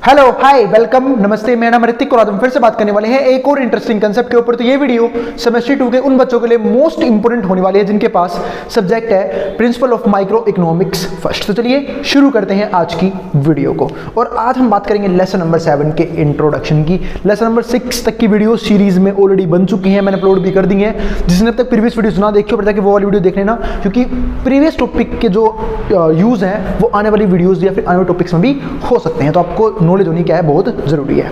Hello hi welcome नमस्ते, मेरा नाम ऋतिक और आज हम फिर से बात करने वाले हैं एक और इंटरेस्टिंग कंसेप्ट के ऊपर। तो ये वीडियो सेमेस्टर 2 के उन बच्चों के लिए मोस्ट इंपोर्टेंट होने वाली है जिनके पास सब्जेक्ट है principle of micro economics first. तो चलिए शुरू करते हैं आज की वीडियो को। और आज हम बात करेंगे लेसन नंबर 7 के इंट्रोडक्शन की। लेसन नंबर 6 तक की वीडियो सीरीज में ऑलरेडी बन चुकी है, मैंने अपलोड भी कर दी है। जिसने अब तक प्रीवियस वीडियो सुना देखिए पता कि वो वाली वीडियो देख लेना, क्योंकि प्रीवियस टॉपिक के जो यूज हैं वो आने वाली वीडियोज या फिर आने वाले टॉपिक्स में भी हो सकते हैं। तो आपको नॉलेज होनी क्या है बहुत जरूरी है।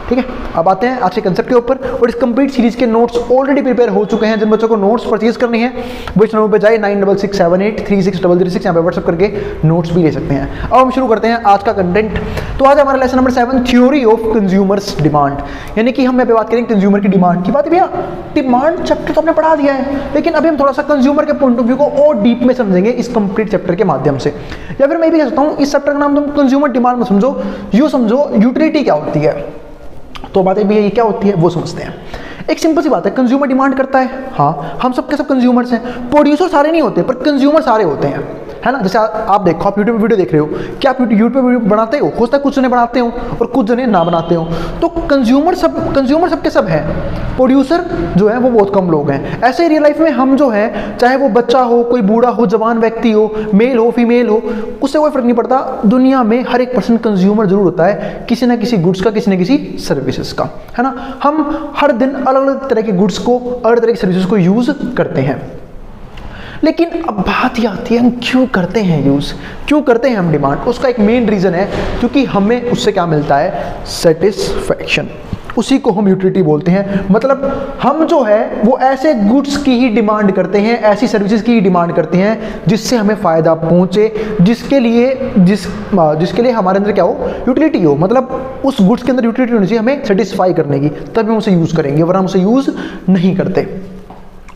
ठीक है, अब आते हैं आज के कंसेप्ट के ऊपर। और इस कंप्लीट सीरीज के नोट्स ऑलरेडी प्रिपेयर हो चुके हैं। जिन बच्चों को नोट्स परचेज करनी है वो इस नंबर पे जाए 9667836336 यहाँ पे व्हाट्सएप करके नोट्स भी ले सकते हैं। अब हम शुरू करते हैं आज का कंटेंट। तो आज हमारा lesson number 7 theory of consumer's demand, यानी कि हम यहाँ पे बात करेंगे कंज्यूमर की डिमांड की। बात भैया डिमांड चैप्टर तो हमने पढ़ा दिया है, लेकिन अभी हम थोड़ा सा कंज्यूमर के पॉइंट ऑफ व्यू को और डीप में समझेंगे इस कंप्लीट चैप्टर के माध्यम से। या फिर मैं भी कह सकता हूँ इस चैप्टर का नाम तुम कंज्यूमर डिमांड में समझो, यूँ समझो यूटिलिटी क्या होती है। तो बातें भी ये क्या होती है वो समझते हैं। एक सिंपल सी बात है, कंज्यूमर डिमांड करता है, हाँ हम सब के सब कंज्यूमर्स हैं। प्रोड्यूसर सारे नहीं होते पर कंज्यूमर सारे होते हैं, है ना। जैसे आप देखो, आप यूट्यूब पे वीडियो देख रहे हो, क्या आप यूट्यूब पे वीडियो बनाते हो? हो सकता है कुछ जने बनाते हो और कुछ जने ना बनाते हो। तो कंज्यूमर सब के सब हैं, प्रोड्यूसर जो है वो बहुत कम लोग हैं। ऐसे ही रियल लाइफ में हम जो है, चाहे वो बच्चा हो, कोई बूढ़ा हो, जवान व्यक्ति हो, मेल हो फीमेल हो, उससे कोई फर्क नहीं पड़ता। दुनिया में हर एक पर्सन कंज्यूमर जरूर होता है, किसी ना किसी गुड्स का, किसी ना किसी सर्विसेज का, है ना। हम हर दिन अलग अलग तरह के गुड्स को, अलग तरह की सर्विसेज को यूज करते हैं। लेकिन अब बात यह आती है हम क्यों करते हैं यूज़, क्यों करते हैं हम डिमांड। उसका एक मेन रीज़न है क्योंकि हमें उससे क्या मिलता है, सेटिस्फैक्शन। उसी को हम यूटिलिटी बोलते हैं। मतलब हम जो है वो ऐसे गुड्स की ही डिमांड करते हैं, ऐसी सर्विसेज की ही डिमांड करते हैं जिससे हमें फ़ायदा पहुंचे, जिसके लिए हमारे अंदर क्या हो, यूटिलिटी हो। मतलब उस गुड्स के अंदर यूटिलिटी होनी चाहिए हमें सेटिस्फाई करने की, तभी हम उसे यूज़ करेंगे, वरना हम उसे यूज़ नहीं करते।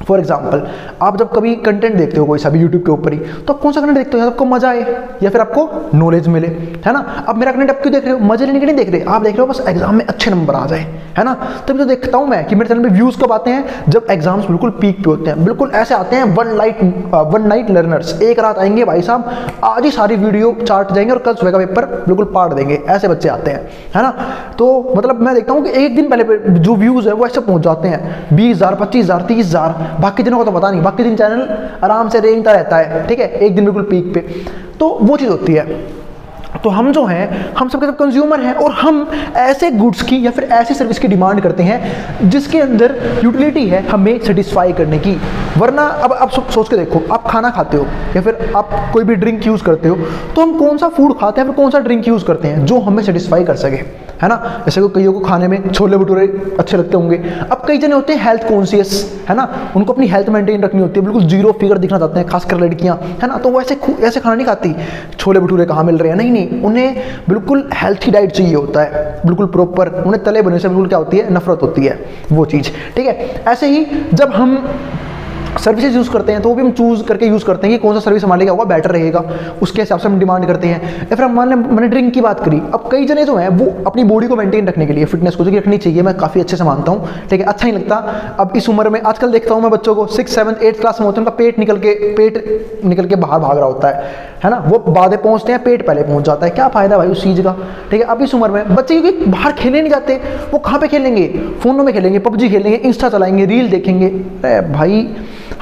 फॉर एग्जाम्पल, आप जब कभी कंटेंट देखते हो कोई सा भी यूट्यूब के ऊपर ही, तो आप कौन सा कंटेंट देखते हो? या आपको मजा आए या फिर आपको नॉलेज मिले, है ना। अब मेरा कंटेंट आप क्यों देख रहे हो? मजे लेने के नहीं देख रहे, आप देख रहे हो बस एग्जाम में अच्छे नंबर आ जाए, है ना। तभी तो देखता हूँ मैं कि मेरे चैनल पे व्यूज कब आते हैं, जब एग्जाम्स बिल्कुल पीक पे होते हैं। बिल्कुल ऐसे आते हैं वन नाइट लर्नर्स, एक रात आएंगे भाई साहब, आज ही सारी वीडियो चार्ट जाएंगे और कल सुबह का पेपर बिल्कुल पाट देंगे, ऐसे बच्चे आते हैं, है ना। तो मतलब मैं देखता हूँ कि एक दिन पहले जो व्यूज है वो ऐसे पहुंच जाते हैं 20,000 25,000 30,000, बाकी दिनों को तो पता नहीं, बाकी दिन चैनल आराम से रेंगता रहता है, ठीक है, एक दिन बिल्कुल पीक पे। तो वो चीज़ होती है। तो हम जो हैं, हम सबके सब कंज्यूमर हैं और हम ऐसे गुड्स की या फिर ऐसी सर्विस की डिमांड करते हैं जिसके अंदर यूटिलिटी है हमें सेटिस्फाई करने की। वरना अब आप सोच के देखो, आप खाना खाते हो या फिर आप कोई भी ड्रिंक यूज़ करते हो, तो हम कौन सा फूड खाते हैं, फिर कौन सा ड्रिंक यूज़ करते हैं जो हमें सेटिस्फाई कर सके, है ना। जैसे को कईयों को खाने में छोले भटूरे अच्छे लगते होंगे। अब कई जने होते हैं हेल्थ कॉन्शियस, है ना, उनको अपनी हेल्थ मेंटेन रखनी होती है, बिल्कुल जीरो फिगर दिखना चाहते हैं, खासकर लड़कियां, है ना। तो वो ऐसे खाना नहीं खाती, छोले भटूरे कहाँ मिल रहे हैं, नहीं, उन्हें बिल्कुल हेल्थी डाइट चाहिए होता है, बिल्कुल प्रॉपर। उन्हें तले बने से बिल्कुल क्या होती है, नफरत होती है, वो चीज़, ठीक है। ऐसे ही जब हम सर्विसेज यूज़ करते हैं तो वो भी हम चूज़ करके यूज़ करते हैं कि कौन सा सर्विस हमारे लिए क्या होगा, बेटर रहेगा, उसके हिसाब से हम डिमांड करते हैं। या फिर हम मैंने ड्रिंक की बात करी। अब कई जने जो हैं वो अपनी बॉडी को मेंटेन रखने के लिए, फिटनेस को जो रखनी चाहिए, मैं काफ़ी अच्छे से मानता हूँ, ठीक है, अच्छा नहीं लगता। अब इस उम्र में आजकल देखता हूँ मैं बच्चों को 6, 7, 8 क्लास में होते हैं, उनका पेट निकल के बाहर भाग रहा होता है ना। वो बाधे पहुँचते हैं, पेट पहले पहुँच जाता है, क्या फ़ायदा भाई उस चीज़ का, ठीक है। अब इस उम्र में बच्चे क्योंकि बाहर खेलने नहीं जाते, वो कहाँ पर खेलेंगे, फ़ोनों में खेलेंगे, पबजी खेलेंगे, इंस्टा चलाएंगे, रील देखेंगे। अरे भाई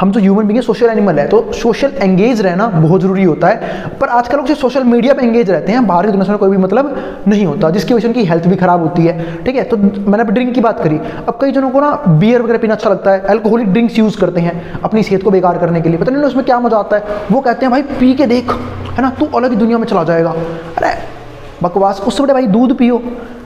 हम तो ह्यूमन बीइंग है, सोशल एनिमल है, तो सोशल एंगेज रहना बहुत जरूरी होता है। पर आजकल लोग सिर्फ सोशल मीडिया पे एंगेज रहते हैं, बाहर की दुनिया से कोई भी मतलब नहीं होता, जिसकी वजह से उनकी हेल्थ भी खराब होती है, ठीक है। तो मैंने अभी ड्रिंक की बात करी। अब कई जनों को ना बियर वगैरह पीना अच्छा लगता है, अल्कोहलिक ड्रिंक्स यूज़ करते हैं अपनी सेहत को बेकार करने के लिए, पता नहीं उसमें क्या मजा आता है। वो कहते हैं भाई पी के देख, है ना, तू अलग ही दुनिया में चला जाएगा। अरे बकवास, उससे बड़े भाई दूध पियो,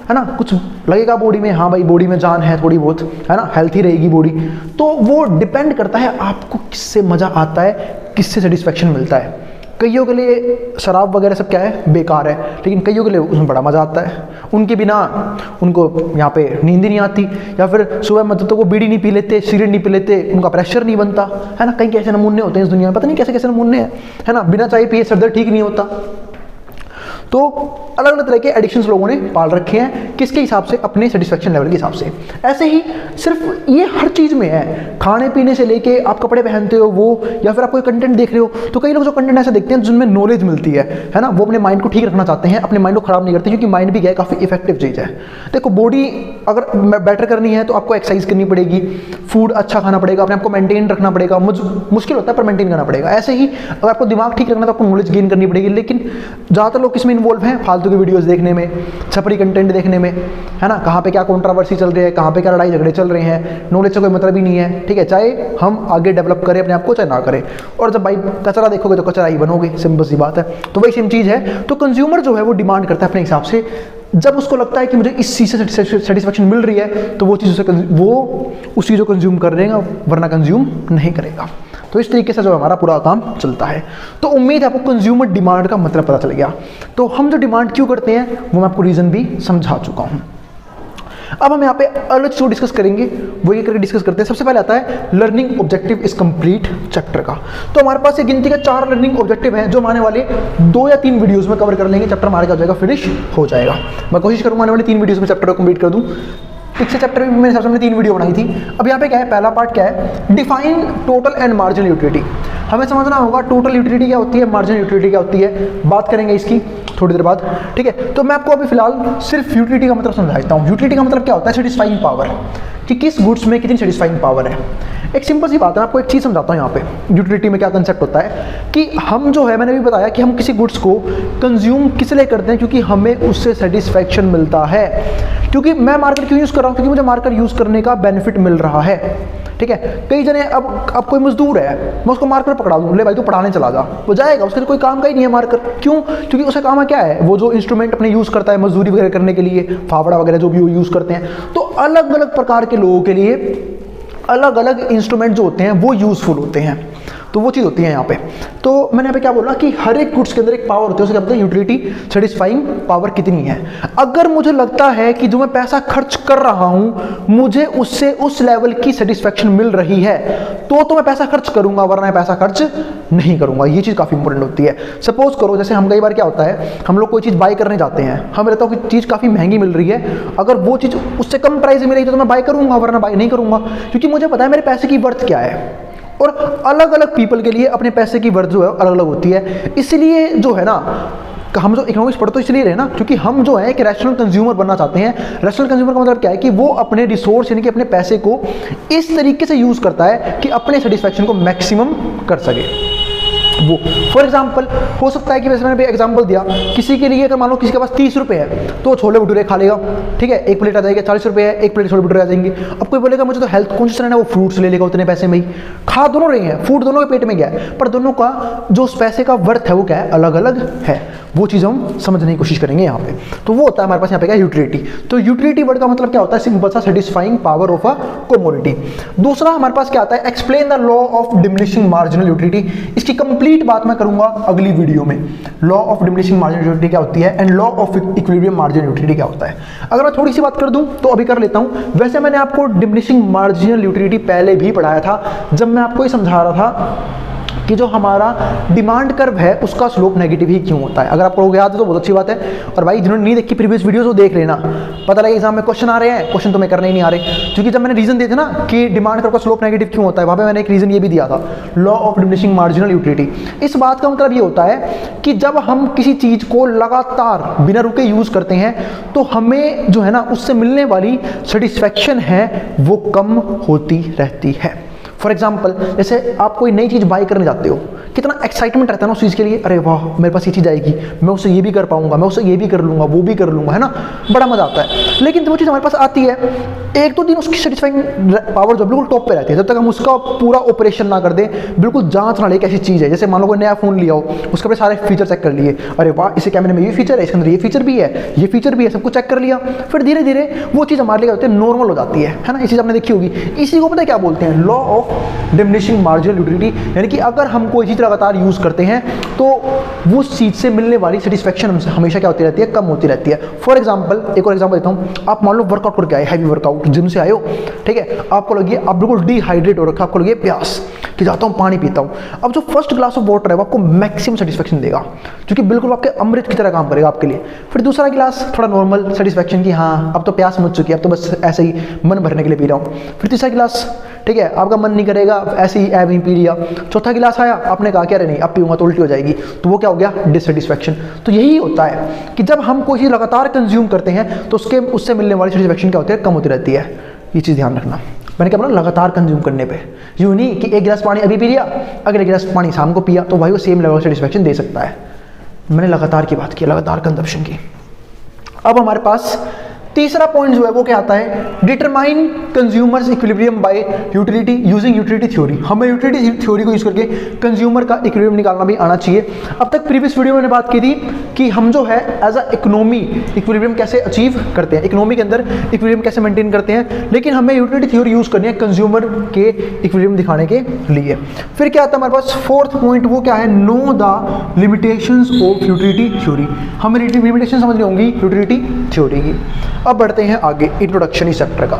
है ना, कुछ लगेगा बॉडी में, हाँ भाई बॉडी में जान है थोड़ी बहुत, है ना, हेल्थी रहेगी बॉडी। तो वो डिपेंड करता है आपको किससे मज़ा आता है, किससे सेटिस्फेक्शन मिलता है। कईयों के लिए शराब वगैरह सब क्या है, बेकार है, लेकिन कईयों के लिए उसमें बड़ा मज़ा आता है। उनके बिना उनको यहाँ पे नींद ही नहीं आती, या फिर सुबह मतलब तो वो बीड़ी नहीं पी लेते, सिगरेट नहीं पी लेते, उनका प्रेशर नहीं बनता, है ना। कई कैसे नमूने होते हैं इस दुनिया में, पता नहीं कैसे कैसे नमूने हैं, है ना। बिना चाय पिए सर दर्द ठीक नहीं होता। तो अलग अलग तरह के एडिक्शंस लोगों ने पाल रखे हैं, किसके हिसाब से? अपने सेटिस्फेक्शन लेवल के हिसाब से। ऐसे ही सिर्फ ये हर चीज़ में है, खाने पीने से लेके आप कपड़े पहनते हो वो, या फिर आप कोई कंटेंट देख रहे हो, तो कई लोग जो कंटेंट ऐसे देखते हैं जिनमें नॉलेज मिलती है ना, वो अपने माइंड को ठीक रखना चाहते हैं, अपने माइंड को खराब नहीं करते, क्योंकि माइंड भी क्या है, काफ़ी इफेक्टिव चीज़ है। देखो बॉडी अगर बेटर करनी है तो आपको एक्सरसाइज करनी पड़ेगी, फूड अच्छा खाना पड़ेगा, अपने आपको मेंटेन रखना पड़ेगा, मुश्किल होता है पर मेंटेन करना पड़ेगा। ऐसे ही अगर आपको दिमाग ठीक रखना है तो आपको नॉलेज गेन करनी पड़ेगी। लेकिन ज़्यादातर लोग किसमें इन्वॉल्व हैं? फालतू की वीडियोस देखने में, छपरी कंटेंट देखने में, है ना, कहाँ पे क्या कंट्रोवर्सी चल रही है, कहाँ पे क्या लड़ाई झगड़े चल रहे हैं, नॉलेज से कोई मतलब ही नहीं है, ठीक है, चाहे हम आगे डेवलप करें अपने आप को चाहे ना करें। और जब भाई कचरा देखोगे तो कचरा ही बनोगे, सिंपल सी बात है। तो वही सेम चीज़ है। तो कंज्यूमर जो है वो डिमांड करता है अपने हिसाब से, जब उसको लगता है कि मुझे इस चीज़ से सेटिस्फेक्शन मिल रही है तो वो चीज़ उस चीज़ को कंज्यूम कर देगा, वरना कंज्यूम नहीं करेगा। तो इस तरीके से जो हमारा पूरा काम चलता है। तो उम्मीद है आपको कंज्यूमर डिमांड का मतलब पता चल गया। तो हम जो डिमांड क्यों करते हैं वो मैं आपको रीज़न भी समझा चुका हूँ। अब हम यहाँ पे अलग चीज़ डिस्कस करेंगे, वो ये करके डिस्कस करते हैं। सबसे पहले आता है लर्निंग ऑब्जेक्टिव इस कंप्लीट चैप्टर का। तो हमारे पास एक गिनती का 4 लर्निंग ऑब्जेक्टिव हैं जो हम आने वाले 2 या 3 वीडियोस में कवर कर लेंगे। चैप्टर हमारे का हो जाएगा, फिनिश हो जाएगा। मैं कोशिश करूँगा आने वाले 3 वीडियोस में चैप्टर को कंप्लीट कर दूँ। पिछले चैप्टर में मेरे हिसाब से हमने 3 वीडियो बनाई थी। अब यहाँ पे क्या है, पहला पार्ट क्या है, define total and marginal utility. हमें समझना होगा टोटल यूटिलिटी क्या होती है, मार्जिनल यूटिलिटी क्या होती है, बात करेंगे इसकी थोड़ी देर बाद, ठीक है। तो मैं आपको अभी फिलहाल सिर्फ यूटिलिटी का मतलब समझा देता हूँ। यूटिलिटी का मतलब क्या होता है, सेटिस्फाइंग पावर, कि किस गुड्स में कितनी सेटिस्फाइंग पावर है। एक सिंपल सी बात है, आपको एक चीज़ समझाता हूँ यहाँ पे यूटिलिटी में क्या कंसेप्ट होता है कि हम जो है, मैंने भी बताया कि हम किसी गुड्स को कंज्यूम किस लिए करते हैं, क्योंकि हमें उससे सेटिस्फैक्शन मिलता है। क्योंकि मैं मार्कर क्यों यूज़ कर रहा हूँ, क्योंकि मुझे मार्कर यूज़ करने का बेनिफिट मिल रहा है, ठीक है। कई जने अब कोई मजदूर है, मैं उसको मार्कर पकड़ा दूँ, ले भाई तू पढ़ाने चला जा, वो जाएगा, उसके कोई काम का ही नहीं है मार्कर। क्यों? क्योंकि उसका काम क्या है, वो जो इंस्ट्रूमेंट अपने यूज़ करता है मजदूरी वगैरह करने के लिए, फावड़ा वगैरह जो भी वो यूज़ करते हैं। तो अलग अलग प्रकार के लोगों के लिए अलग अलग इंस्ट्रूमेंट जो होते हैं वो यूज़फुल होते हैं। तो वो चीज़ होती है यहाँ पे। तो मैंने यहाँ पे क्या बोला कि हर एक गुड्स के अंदर एक पावर होती है, उसे क्या बोलते हैं, यूटिलिटी सेटिस्फाइंग पावर कितनी है। अगर मुझे लगता है कि जो मैं पैसा खर्च कर रहा हूँ मुझे उससे उस लेवल की सेटिस्फैक्शन मिल रही है तो मैं पैसा खर्च करूँगा, वरना मैं पैसा खर्च नहीं करूँगा। ये चीज़ काफ़ी इंपॉर्टेंट होती है। सपोज करो जैसे हम कई बार क्या होता है, हम लोग कोई चीज़ बाय करने जाते हैं, हमें रहता है कि चीज़ काफ़ी महंगी मिल रही है, अगर वो चीज़ उससे कम प्राइस में मिलेगी तो मैं बाय करूँगा, वरना बाय नहीं करूँगा, क्योंकि मुझे पता है मेरे पैसे की वर्थ क्या है। और अलग अलग पीपल के लिए अपने पैसे की वर्थ जो है अलग अलग होती है। इसलिए जो है ना, हम जो इकोनॉमिक्स पढ़ते तो इसलिए रहे ना, क्योंकि हम जो है कि रैशनल कंज्यूमर बनना चाहते हैं। रैशनल कंज्यूमर का मतलब क्या है कि वो अपने रिसोर्स यानी कि अपने पैसे को इस तरीके से यूज़ करता है कि अपने सेटिस्फैक्शन को मैक्सिमम कर सके। वो फॉर एग्जाम्पल हो सकता है कि वैसे मैंने एग्जाम्पल दिया, किसी के लिए अगर मान लो किसी के पास 30 रुपये है तो छोले भटूरे खा लेगा, ठीक है, एक प्लेट आ जाएगी। 40 रुपये है, एक प्लेट छोले भटूरे आ जाएंगे। अब कोई बोलेगा मुझे तो हेल्थ कॉन्शियस रहना है, वो फ्रूट्स ले लेगा उतने पैसे में ही। खा दोनों रहे हैं, फूड दोनों के पेट में गया है, पर दोनों का जो उस पैसे का वर्थ है वो क्या है, अलग अलग है। वो चीज़ हम समझने की कोशिश करेंगे यहाँ पे। तो वो होता है हमारे पास यहाँ पे क्या, यूटिलिटी। तो यूटिलिटी वर्ड का मतलब क्या होता है, सिंपल सा, satisfying power of a commodity. दूसरा हमारे पास क्या आता है, explain the law of diminishing marginal utility. इसकी कंप्लीट बात मैं करूंगा अगली वीडियो में। Law of diminishing marginal utility क्या होती है and law of equilibrium marginal utility क्या होता है। अगर मैं थोड़ी सी बात कर दूं तो अभी कर लेता हूं। वैसे मैंने आपको डिमिनिशिंग मार्जिनल यूटिलिटी पहले भी पढ़ाया था, जब मैं आपको ये समझा रहा था कि जो हमारा डिमांड कर्व है उसका स्लोप नेगेटिव ही क्यों होता है। अगर आपको याद है तो बहुत अच्छी बात है, और भाई जिन्होंने नहीं देखी प्रीवियस वीडियोस वो देख लेना, पता लगे एग्जाम में क्वेश्चन आ रहे हैं, क्वेश्चन तुम्हें करने ही नहीं आ रहे। क्योंकि जब मैंने रीजन दिए थे ना कि डिमांड कर्व का स्लोप नेगेटिव क्यों होता है, वहाँ पे मैंने एक रीजन ये भी दिया था, law of diminishing marginal utility. इस बात का मतलब ये होता है कि जब हम किसी चीज़ को लगातार बिना रुके यूज़ करते हैं तो हमें जो है ना उससे मिलने वाली सेटिस्फैक्शन है वो कम होती रहती है। फॉर एग्जाम्पल जैसे आप कोई नई चीज़ बाय करने जाते हो, कितना एक्साइटमेंट रहता है ना उस चीज़ के लिए, अरे वाह मेरे पास ये चीज़ आएगी, मैं उससे ये भी कर पाऊंगा, मैं उससे ये भी कर लूँगा, वो भी कर लूँगा, है ना, बड़ा मज़ा आता है। लेकिन जब वो चीज़ हमारे पास आती है, 1-2 दिन उसकी सेटिस्फाइंग पावर जो बिल्कुल टॉप पे रहती है, जब तक हम उसका पूरा ऑपरेशन ना कर दें, बिल्कुल जांच ना ले कि ऐसी चीज़ है। जैसे मान लो कोई नया फ़ोन लिया हो, उसके अपने सारे फीचर चेक कर लिए, अरे वाह इस कैमरे में ये फीचर है, इसके अंदर ये फीचर भी है, ये फीचर भी है, सब कुछ चेक कर लिया, फिर धीरे धीरे वो चीज़ हमारे लिए होती है नॉर्मल हो जाती है ना। ये चीज़ आपने देखी होगी। इसी को पता है क्या बोलते हैं, law of of diminishing marginal utility, यानी कि अगर हम कोई चीज़ लगातार यूज़ करते हैं तो वो चीज़ से मिलने वाली सेटिस्फैक्शन हमसे हमेशा क्या होती रहती है, कम होती रहती है। फॉर एग्जाम्पल, एक और एग्जाम्पल देता हूँ, आप मान लो वर्कआउट करके आए, हैवी वर्कआउट, जिम से आए हो, ठीक है, आपको लगी आप बिल्कुल डिहाइड्रेट हो रखा, आपको लगी प्यास कि जाता हूँ पानी पीता हूँ। अब जो फर्स्ट ग्लास ऑफ वाटर है वो आपको मैक्सिमम सेटिस्फैक्शन देगा, क्योंकि बिल्कुल आपके अमृत की तरह काम करेगा आपके लिए। फिर दूसरा गिलास थोड़ा नॉर्मल सेटिस्फैक्शन की, हाँ अब तो प्यास मुझ चुकी है, अब तो बस ऐसे ही मन भरने के लिए पी रहा हूँ। फिर तीसरा गिलास, ठीक है, आपका मन नहीं करेगा, ऐसे ही ऐब ही पी लिया। चौथा गिलास आया, आपने कहा कि अरे नहीं अब पीऊंगा तो उल्टी हो जाएगी, तो वो क्या हो गया, डिससेटिस्फैक्शन। तो यही होता है कि जब हम कोई चीज़ लगातार कंज्यूम करते हैं तो उससे मिलने वाली सेटिस्फैक्शन क्या होती है, कम होती रहती है। ये चीज़ ध्यान रखना। मैंने क्या बोला, लगातार कंज्यूम करने पे, यूँ नहीं कि एक गिलास पानी अभी पी लिया, अगले गिलास पानी शाम को पिया, तो भाई वो सेम लेवल सेटिस्फैक्शन दे सकता है। मैंने लगातार की बात की, लगातार कंजप्शन की। अब हमारे पास तीसरा पॉइंट जो है वो क्या आता है, determine consumers equilibrium bye utility using utility theory. हमें यूटिलिटी थ्योरी को यूज करके कंज्यूमर का इक्विलिब्रियम निकालना भी आना चाहिए। अब तक प्रीवियस वीडियो में मैंने बात की थी कि हम जो है एज अ इकोनॉमी इक्विलिब्रियम कैसे अचीव करते हैं, इकोनॉमी के अंदर इक्विलिब्रियम कैसे मेंटेन करते हैं, लेकिन हमें यूटिलिटी थ्योरी यूज करनी है कंज्यूमर के इक्विलिब्रियम दिखाने के लिए। फिर क्या आता है हमारे पास फोर्थ पॉइंट, वो क्या है, know the limitations of utility theory. हमें लिमिटेशन समझनी होंगी यूटिलिटी थ्योरी की। अब बढ़ते हैं आगे, इंट्रोडक्शन इस चैप्टर का।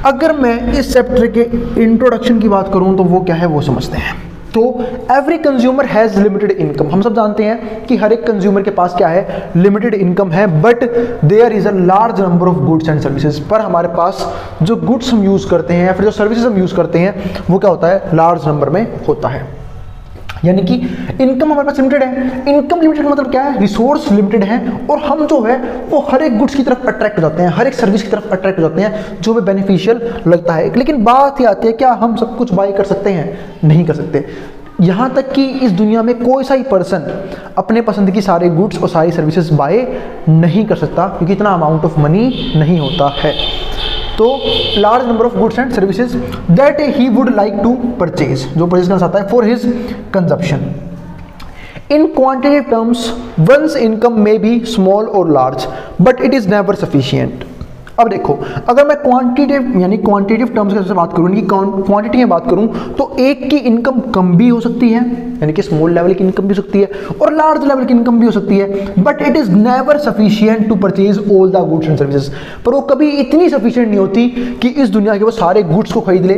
अगर मैं इस चैप्टर के इंट्रोडक्शन की बात करूं तो वो क्या है वो समझते हैं। तो every consumer has limited income. हम सब जानते हैं कि हर एक कंज्यूमर के पास क्या है, लिमिटेड इनकम है, but there is a large number of goods and services. पर हमारे पास जो गुड्स हम यूज़ करते हैं या फिर जो सर्विसेज हम यूज़ करते हैं वो क्या होता है, लार्ज नंबर में होता है। यानी कि इनकम हमारे पास लिमिटेड है। इनकम लिमिटेड मतलब क्या है, रिसोर्स लिमिटेड है, और हम जो है वो हर एक गुड्स की तरफ अट्रैक्ट हो जाते हैं, हर एक सर्विस की तरफ अट्रैक्ट हो जाते हैं जो हमें बेनिफिशियल लगता है। लेकिन बात ही आती है, क्या हम सब कुछ बाय कर सकते हैं? नहीं कर सकते। यहाँ तक कि इस दुनिया में कोई सा ही पर्सन अपने पसंद की सारे गुड्स और सारी सर्विसेज बाय नहीं कर सकता, क्योंकि इतना अमाउंट ऑफ मनी नहीं होता है। तो large number of goods and services that he would like to purchase, जो परचेज करना चाहता है for his consumption. In quantitative terms once income may be small और large but it is never sufficient. अब देखो, अगर मैं क्वांटिटेटिव यानी क्वांटिटेटिव टर्म्स की बात करूँ, इनकी क्वांटिटी में बात करूँ, तो एक की इनकम कम भी हो सकती है, यानी कि स्मॉल लेवल की इनकम भी हो सकती है, और लार्ज लेवल की इनकम भी हो सकती है, but it is never sufficient to purchase all the goods and services. पर वो कभी इतनी सफिशिएंट नहीं होती कि इस दुनिया के वो सारे गुड्स को खरीद ले,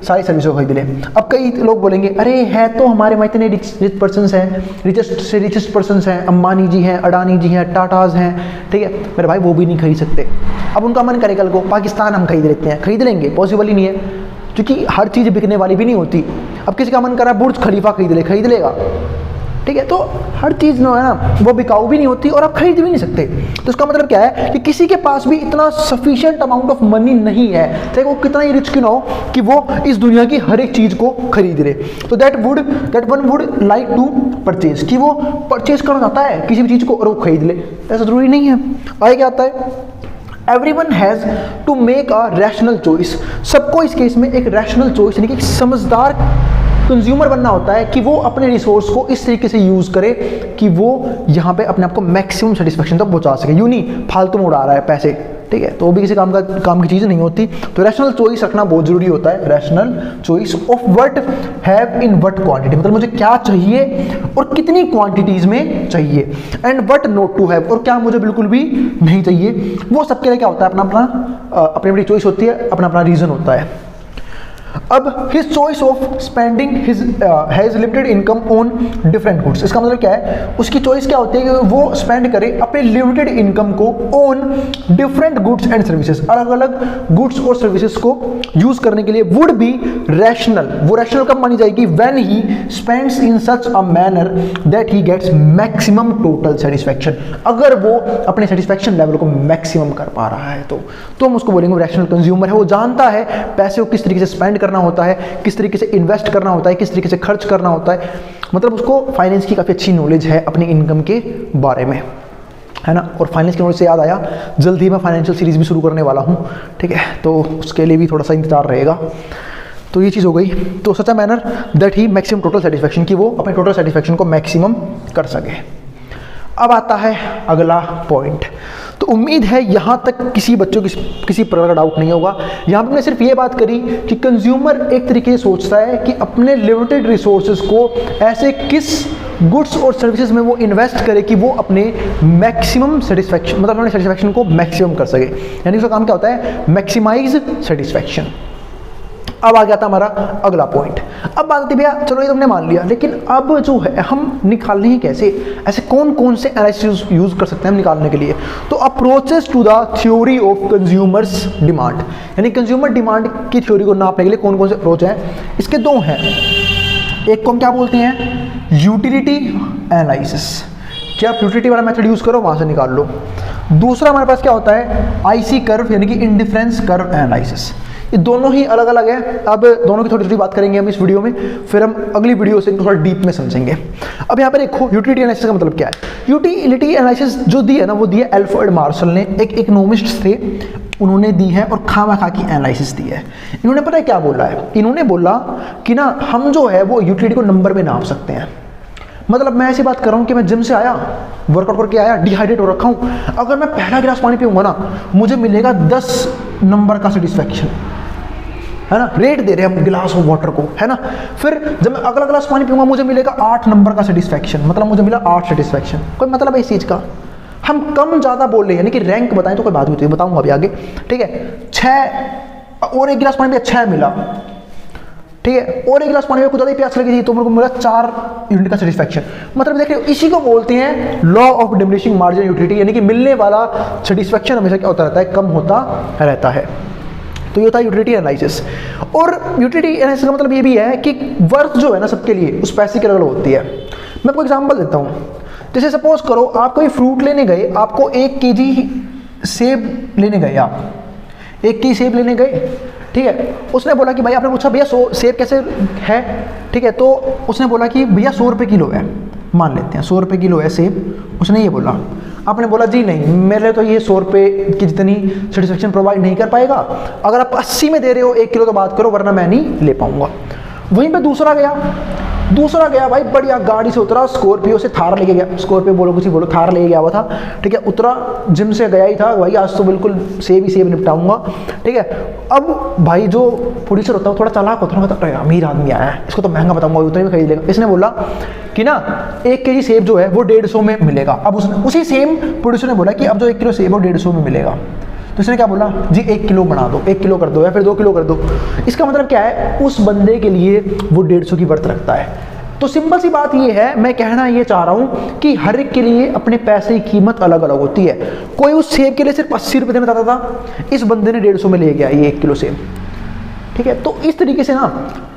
सारी सर्विसेज को खरीद ले। अब कई लोग बोलेंगे, अरे है तो हमारे में इतने रिच पर्सन हैं, रिचेस्ट से रिचेस्ट पर्सन हैं, अंबानी जी हैं, अडानी जी हैं, टाटाज हैं, ठीक है, मेरे भाई वो भी नहीं खरीद सकते। अब उनका मन करे कल को पाकिस्तान हम खरीद लेते हैं, खरीद लेंगे? पॉसिबल ही नहीं है, क्योंकि हर चीज़ बिकने वाली भी नहीं होती। अब किसी का मन कर रहा है बुर्ज खलीफा खरीद लेगा, ठीक है, तो हर चीज़ जो है ना वो बिकाऊ भी नहीं होती और आप खरीद भी नहीं सकते। तो इसका मतलब क्या है कि किसी के पास भी इतना सफिशिएंट अमाउंट ऑफ मनी नहीं है, चाहे वो कितना ही रिच क्यों ना हो, कि वो इस दुनिया की हर एक चीज़ को खरीद ले। तो that one would like to purchase, कि वो परचेज करना चाहता है किसी भी चीज़ को और वो खरीद ले, ऐसा ज़रूरी नहीं है। आगे क्या आता है, everyone has to make a rational choice. सबको इस केस में एक रैशनल चॉइस यानी कि समझदार कंज्यूमर बनना होता है, कि वो अपने रिसोर्स को इस तरीके से यूज़ करे कि वो यहाँ पे अपने आप को मैक्सिमम सेटिस्फेक्शन तक पहुँचा सके। यूँ नहीं फालतू में उड़ा रहा है पैसे, ठीक है, तो वो भी किसी काम की चीज़ नहीं होती। तो रैशनल चॉइस रखना बहुत ज़रूरी होता है। Rational choice of what have in what quantity, मतलब मुझे क्या चाहिए और कितनी क्वांटिटीज़ में चाहिए, and what not to have, और क्या मुझे बिल्कुल भी नहीं चाहिए। वो सबके लिए क्या होता है, अपनी अपनी चॉइस होती है, अपना अपना रीज़न होता है। अब his choice of spending has limited income on different goods. इसका मतलब क्या है, उसकी चॉइस क्या होती है कि वो स्पेंड करे अपने लिमिटेड इनकम को on different goods and services, अलग अलग गुड्स और सर्विसेज को यूज करने के लिए। वुड बी रैशनल, वो रैशनल कब मानी जाएगी, when he spends in such a manner that he gets maximum total satisfaction. अगर वो अपने सेटिस्फैक्शन लेवल को मैक्सिमम कर पा रहा है तो हम उसको बोलेंगे रैशनल कंज्यूमर है। वो जानता है पैसे को किस तरीके से स्पेंड करना होता है, किस तरीके से इन्वेस्ट करना होता है, किस तरीके से खर्च करना होता है, मतलब उसको फाइनेंस की काफ़ी अच्छी नॉलेज है अपनी इनकम के बारे में, है ना। और फाइनेंस की नॉलेज से याद आया, जल्द ही मैं फाइनेंशियल सीरीज भी शुरू करने वाला हूँ, ठीक है, तो उसके लिए भी थोड़ा सा इंतजार रहेगा। तो ये चीज़ हो गई। तो such a manner that he maximum total satisfaction, की वो अपने टोटल सेटिस्फैक्शन को मैक्सिमम कर सके। अब आता है अगला पॉइंट। तो उम्मीद है यहाँ तक किसी बच्चों की किसी प्रकार का डाउट नहीं होगा। यहाँ पे मैंने सिर्फ ये बात करी कि कंज्यूमर एक तरीके से सोचता है कि अपने लिमिटेड रिसोर्सेज को ऐसे किस गुड्स और सर्विसेज में वो इन्वेस्ट करे कि वो अपने मैक्सिमम सेटिस्फैक्शन, मतलब अपने सेटिस्फैक्शन को मैक्सिमम कर सके। यानी उसका काम क्या होता है, मैक्सिमाइज सेटिस्फैक्शन। अब आ गया था हमारा अगला पॉइंट। अब बात आती भैया चलो ये तुमने मान लिया, लेकिन अब जो है हम निकालने ही कैसे, ऐसे कौन कौन से एनालिसिस यूज कर सकते हैं हम निकालने के लिए। तो approaches to the theory of consumer's demand, यानी कंज्यूमर डिमांड की थ्योरी को नापने के लिए कौन कौन से अप्रोच हैं, इसके दो हैं। एक को हम क्या बोलते हैं, यूटिलिटी एनालिसिस, क्या आप यूटिलिटी वाला मेथड यूज करो वहां से निकाल लो। दूसरा हमारे पास क्या होता है, आईसी कर्व यानी कि इंडिफरेंस कर्व एनालिसिस। ये दोनों ही अलग अलग है। अब दोनों की थोड़ी थोड़ी बात करेंगे हम इस वीडियो में, फिर हम अगली वीडियो से थोड़ा डीप में समझेंगे। अब यहाँ पर देखो यूटिलिटी एनालिसिस का मतलब क्या है। यूटिलिटी एनालिसिस जो दी है ना, वो दी है एल्फ्रेड मार्शल ने, एक इकोनॉमिस्ट थे, उन्होंने दी है और खामा की एनालिसिस दी है। इन्होंने पता है क्या बोला है, इन्होंने बोला कि ना हम जो है वो यूटिलिटी को नंबर में नाप सकते हैं। मतलब मैं ऐसी बात कर रहा हूँ कि मैं जिम से आया, वर्कआउट करके आया, डिहाइड्रेट हो रखा हूँ, अगर मैं पहला गिलास पानी पीऊँगा ना, मुझे मिलेगा 10 नंबर का सेटिस्फैक्शन, है ना, रेट दे रहे हैं हम गिलास ऑफ वाटर को, है ना। फिर जब मैं अगला गिलास पानी पीऊँगा मुझे मिलेगा 8 नंबर का सेटिस्फैक्शन, मतलब मुझे मिला 8 सेटिस्फैक्शन। कोई मतलब है इस चीज़ का, हम कम ज़्यादा बोल रहे हैं, यानी कि रैंक बताएं तो कोई बात होती है, बताऊँगा अभी आगे, ठीक है। 6 और एक गिलास पानी में 6 मिला, ठीक है, और एक गिलास पानी में कुछ ज़्यादा प्यास लगी थी तो मेरे को मिला 4 यूनिट का सेटिस्फैक्शन। मतलब देख रहे हो, इसी को बोलते हैं law of diminishing margin utility, यानी कि मिलने वाला सेटिस्फैक्शन हमेशा क्या होता रहता है, कम होता रहता है। तो ये था यूटिलिटी एनालिसिस। और यूटिलिटी एनालिसिस का मतलब ये भी है कि वर्थ जो है ना सबके लिए उस पैसे की अलग अलग होती है। मैं आपको एग्जांपल देता हूँ, जैसे सपोज करो आप कोई फ्रूट लेने गए, आपको 1 केजी सेब लेने गए, आप 1 केजी सेब लेने गए, ठीक है। उसने बोला कि भाई, आपने पूछा भैया सेब कैसे है, ठीक है, तो उसने बोला कि भैया 100 रुपये किलो है, मान लेते हैं 100 रुपये किलो है सेब। उसने ये बोला, आपने बोला जी नहीं, मेरे तो ये 100 रुपये की जितनी सेटिस्फैक्शन प्रोवाइड नहीं कर पाएगा, अगर आप 80 में दे रहे हो 1 किलो तो बात करो, वरना मैं नहीं ले पाऊंगा। वहीं पे दूसरा गया भाई, बढ़िया गाड़ी से उतरा, स्कॉर्पियो से थार लेके गया, स्कॉर्पियो बोलो कुछ ही बोलो, थार लेके गया हुआ था, ठीक है। उतरा, जिम से गया ही था भाई, आज तो बिल्कुल सेब ही सेब निपटाऊंगा, ठीक है। अब भाई जो प्रोड्यूसर होता है वो थोड़ा चालाक होता है, अरे अमीर आदमी आया है, इसको तो महंगा बताऊंगा, उतने में खरीद लेगा। इसने बोला कि ना 1 केजी सेब जो है वो 150 में मिलेगा। अब उसने उसी सेम प्रोड्यूसर ने बोला कि अब जो 1 किलो सेब वो 150 में मिलेगा। तो इसने क्या बोला जी, 1 किलो बना दो, 1 किलो कर दो या फिर 2 किलो कर दो। इसका मतलब क्या है, उस बंदे के लिए वो 150 की वर्थ रखता है। तो सिंपल सी बात ये है, मैं कहना ये चाह रहा हूं कि हर एक के लिए अपने पैसे की कीमत अलग अलग होती है। कोई उस सेब के लिए सिर्फ 80 रुपये देना चाहता था, इस बंदे ने 150 में ले गया ये 1 किलो सेब, ठीक है। तो इस तरीके से ना,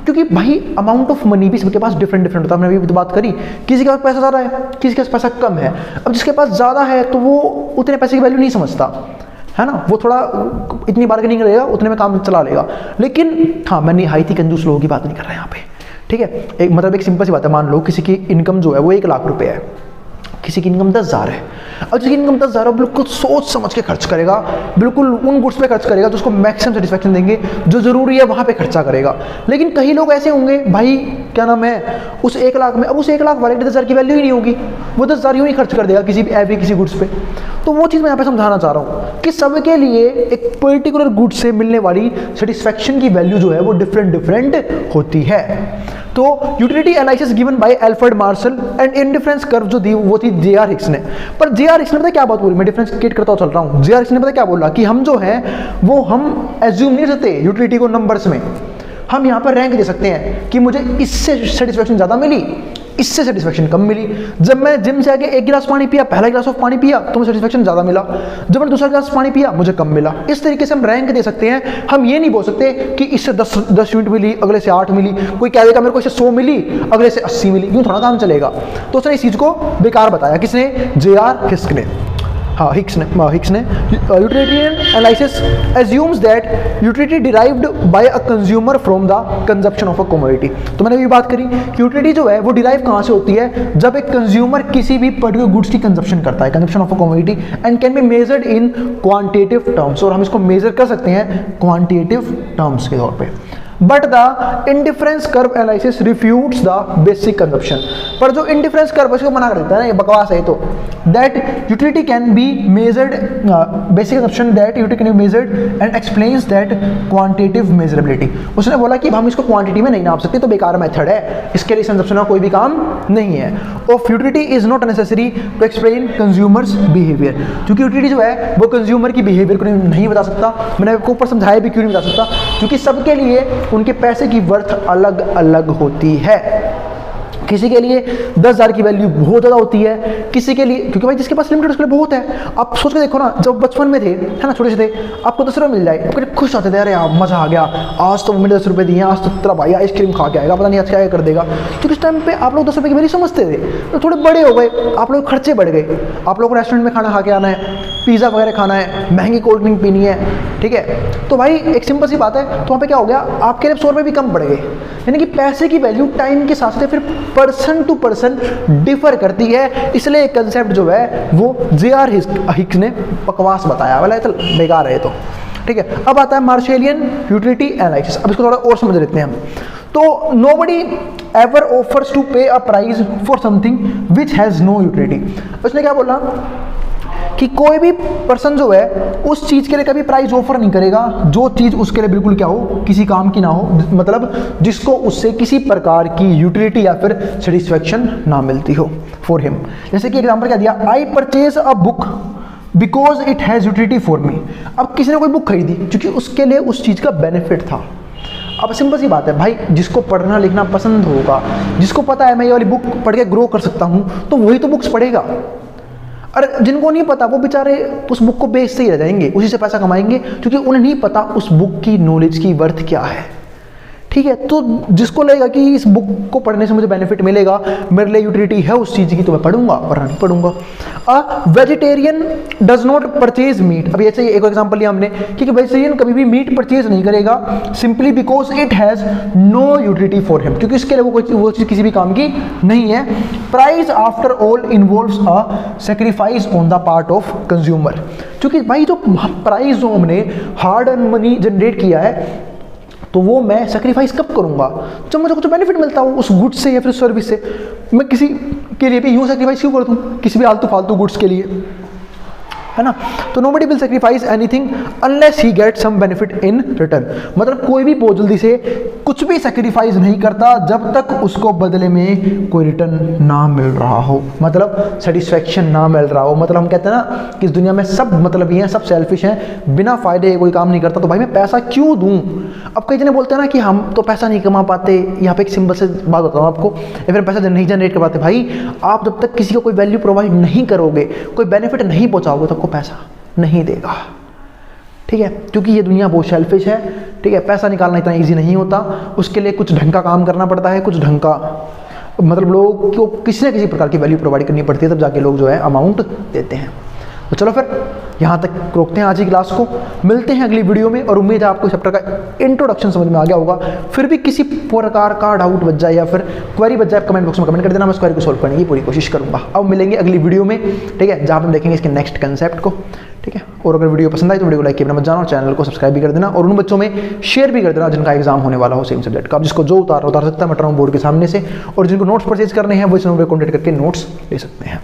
क्योंकि भाई अमाउंट ऑफ मनी भी सबके पास डिफरेंट होता है। हमने अभी तो बात करी, किसी के पास पैसा ज़्यादा है, किसी के पास पैसा कम है। अब जिसके पास ज़्यादा है तो वो उतने पैसे की वैल्यू नहीं समझता, है ना, वो थोड़ा इतनी बार्गेनिंग करेगा, उतने में काम चला लेगा। लेकिन हाँ, मैं निहायती कंजूस लोगों की बात नहीं कर रहा यहाँ पे, ठीक है। एक मतलब एक सिंपल सी बात है, मान लो किसी की इनकम जो है वो 1 लाख रुपए है, किसी की इनकम 10,000 है। अब जिसकी इनकम 10,000 है, बिल्कुल सोच समझ के खर्च करेगा, बिल्कुल उन गुड्स पे खर्च करेगा जो उसको मैक्सिमम सेटिस्फैक्शन देंगे, जो ज़रूरी है वहाँ पे खर्चा करेगा। लेकिन कई लोग ऐसे होंगे भाई, क्या नाम है, उस 1 लाख में, अब उस 1 लाख वाले 10,000 की वैल्यू ही नहीं होगी, वो 10,000 यूँ ही खर्च कर देगा किसी भी ऐप किसी गुड्स पे। तो वो चीज़ मैं यहाँ पे समझाना चाह रहा हूँ कि सबके लिए एक पर्टिकुलर गुड से मिलने वाली सेटिस्फैक्शन की वैल्यू जो है वो डिफरेंट होती है। तो utility analysis given by Alfred Marshall and indifference curve जो दी वो थी जे.आर. हिक्स ने। पर जे.आर. हिक्स ने पता क्या बात बोली, मैं डिफरेंशिएट करता चल रहा हूँ। जे.आर. हिक्स ने पता क्या बोला कि हम जो है वो हम एज्यूम नहीं करते यूटिलिटी को नंबर्स में, हम यहाँ पर रैंक दे सकते हैं कि मुझे इससे सेटिस्फैक्शन ज़्यादा मिली, इससे सेटिस्फैक्शन कम मिली। जब मैं जिम से आके 1 गिलास पानी पिया, पहला गिलास ऑफ पानी पिया तो मुझे सेटिस्फैक्शन ज़्यादा मिला, जब मैंने दूसरा गिलास पानी पिया मुझे कम मिला। इस तरीके से हम रैंक दे सकते हैं। हम ये नहीं बोल सकते कि इससे 10 यूनिट मिली, अगले से 8 मिली, कोई कह देगा मेरे को इससे 100 मिली, अगले से 80 मिली, यूँ थोड़ा काम चलेगा। तो उसने इस चीज़ को बेकार बताया, किसने, जे.आर. हिक्स ने। हाँ, हिक्स ने utilitarian analysis assumes that utility derived bye a consumer from the consumption of a commodity. तो मैंने भी बात करी कि यूटिलिटी जो है वो डिराइव कहाँ से होती है, जब एक कंज्यूमर किसी भी पर्टिकुलर गुड्स की कंजप्शन करता है, consumption of a commodity, and can be measured in quantitative terms. और हम इसको मेजर कर सकते हैं क्वांटिटेटिव टर्म्स के तौर पे। But the indifference curve analysis refutes the basic consumption. पर जो इंडिफरेंस कर्व उसको मना कर देता है ना, ये बकवास है। तो that utility can be measured, basic consumption that utility can be measured and explains that quantitative measurability. उसने बोला कि हम इसको क्वांटिटी में नहीं नाप सकते, तो बेकार मेथड है, इसके लिए कंजप्शन का कोई भी काम नहीं है। Of utility is not necessary to explain consumer's behaviour, क्योंकि यूटिलिटी जो है वो कंज्यूमर की बिहेवियर को नहीं बता सकता। मैंने आपको ऊपर समझाया भी क्यों नहीं बता सकता, क्योंकि सबके लिए उनके पैसे की वर्थ अलग अलग होती है। किसी के लिए 10,000 की वैल्यू बहुत ज़्यादा होती है, किसी के लिए, क्योंकि भाई जिसके पास लिमिटेड उसके लिए बहुत है। आप सोच के देखो ना, जब बचपन में थे, है ना, छोटे से थे, आपको 10 रुपये मिल जाए, आपको खुश होते थे, अरे यार मज़ा आ गया, आज तो मैंने 10 रुपये दिए, आज तो तेरा भाई आइसक्रीम खा के आएगा, पता नहीं आज क्या कर देगा। क्योंकि उस टाइम पे आप लोग 10 रुपये की वैल्यू समझते थे। तो थोड़े बड़े हो गए, आप लोग खर्चे बढ़ गए, आप लोग को रेस्टोरेंट में खाना खा के आना है, पिज़्ज़ा वगैरह खाना है, महंगी कोल्ड ड्रिंक पीनी है, ठीक है। तो भाई एक सिंपल सी बात है, तो वहाँ पे क्या हो गया, आपके लिए 100 रुपये भी कम पड़ गए। यानी कि पैसे की वैल्यू टाइम के साथ साथ फिर पर्सन टू पर्सन डिफर करती है। इसलिए कंसेप्ट जो है वो जे.आर. हिक्स ने बकवास बताया, वाला चल बेकार है तो, ठीक है। अब आता है मार्शेलियन यूटिलिटी एनालिसिस। अब इसको थोड़ा और समझ लेते हैं हम। तो nobody ever offers to pay a price for something which has no utility. उसने क्या बोला कि कोई भी पर्सन जो है उस चीज़ के लिए कभी प्राइस ऑफर नहीं करेगा जो चीज़ उसके लिए बिल्कुल क्या हो, किसी काम की ना हो, मतलब जिसको उससे किसी प्रकार की यूटिलिटी या फिर सेटिस्फैक्शन ना मिलती हो फॉर हिम। जैसे कि एग्जांपल क्या दिया, I purchase a book because it has utility for me. अब किसी ने कोई बुक खरीदी क्योंकि उसके लिए उस चीज़ का बेनिफिट था। अब सिंपल सी बात है भाई, जिसको पढ़ना लिखना पसंद होगा, जिसको पता है मैं ये वाली बुक पढ़ के ग्रो कर सकता हूँ, तो वही तो बुक्स पढ़ेगा। अरे जिनको नहीं पता वो बेचारे उस बुक को बेचते ही रह जाएंगे, उसी से पैसा कमाएंगे, क्योंकि उन्हें नहीं पता उस बुक की नॉलेज की वर्थ क्या है, ठीक है। तो जिसको लगेगा कि इस बुक को पढ़ने से मुझे बेनिफिट मिलेगा, मेरे लिए यूटिलिटी है उस चीज़ की, तो मैं पढ़ूंगा, वरना नहीं पढ़ूंगा। A vegetarian does not purchase meat. अभी ऐसे एक एग्जांपल लिया हमने कि वेजिटेरियन कभी भी मीट परचेज नहीं करेगा, simply because it has no utility for him, क्योंकि इसके लिए वो चीज़ किसी भी काम की नहीं है। Price after all involves a sacrifice on the part of consumer, क्योंकि भाई जो प्राइस जो हमने हार्ड अर्न मनी जनरेट किया है, तो वो मैं सेक्रीफाइस कब करूँगा, जब मुझे कुछ बेनिफिट मिलता हो उस गुड्स से या फिर सर्विस से। मैं किसी के लिए भी यूँ सेक्रीफाइस क्यों कर दूँ, किसी भी आलतू फालतू गुड्स के लिए, है ना। तो nobody will sacrifice anything unless he get some benefit in return. मतलब कोई भी बहुत जल्दी से कुछ भी सेक्रीफाइस नहीं करता जब तक उसको बदले में कोई रिटर्न ना मिल रहा हो, मतलब सेटिस्फैक्शन ना मिल रहा हो। मतलब हम कहते हैं ना कि इस दुनिया में सब मतलब ये हैं, सब सेल्फिश हैं, बिना फायदे कोई काम नहीं करता, तो भाई मैं पैसा क्यों दूँ। अब कई जने बोलते हैं ना कि हम तो पैसा नहीं कमा पाते, यहाँ पे एक सिंपल से बात बताऊँ आपको, या फिर पैसा नहीं जनरेट कर पाते। भाई आप जब तक किसी को कोई वैल्यू प्रोवाइड नहीं करोगे, कोई बेनिफिट नहीं पहुँचाओगे, तो आपको पैसा नहीं देगा, ठीक है। क्योंकि ये दुनिया बहुत सेल्फिश है, ठीक है। पैसा निकालना इतना इजी नहीं होता, उसके लिए कुछ ढंग का काम करना पड़ता है, कुछ ढंग का मतलब लोगों को किसी न किसी प्रकार की वैल्यू प्रोवाइड करनी पड़ती है, तब जाके लोग जो है अमाउंट देते हैं। तो चलो फिर यहाँ तक रोकते हैं आज की क्लास को, मिलते हैं अगली वीडियो में। और उम्मीद है आपको चैप्टर का इंट्रोडक्शन समझ में आ गया होगा। फिर भी किसी प्रकार का डाउट बच जाए या फिर क्वेरी बच जाए, कमेंट बॉक्स में कमेंट कर देना, मैं उस क्वेरी को सोल्व करने की पूरी कोशिश करूँगा। अब मिलेंगे अगली वीडियो में, ठीक है, जहाँ हम देखेंगे इसके नेक्स्ट कंसेप्ट को, ठीक है। और अगर वीडियो पसंद आए तो वीडियो को लाइक करना मत जाना, और चैनल को सब्सक्राइब भी कर देना, और उन बच्चों में शेयर भी कर देना जिनका एग्जाम होने वाला हो सेम सब्जेक्ट का। अब जिसको जो उतार सकता है, मैं बोर्ड के सामने से, और जिनको नोट्स परचेज करने हैं वो इस नंबर पर कॉन्टैक्ट करके नोट्स ले सकते हैं।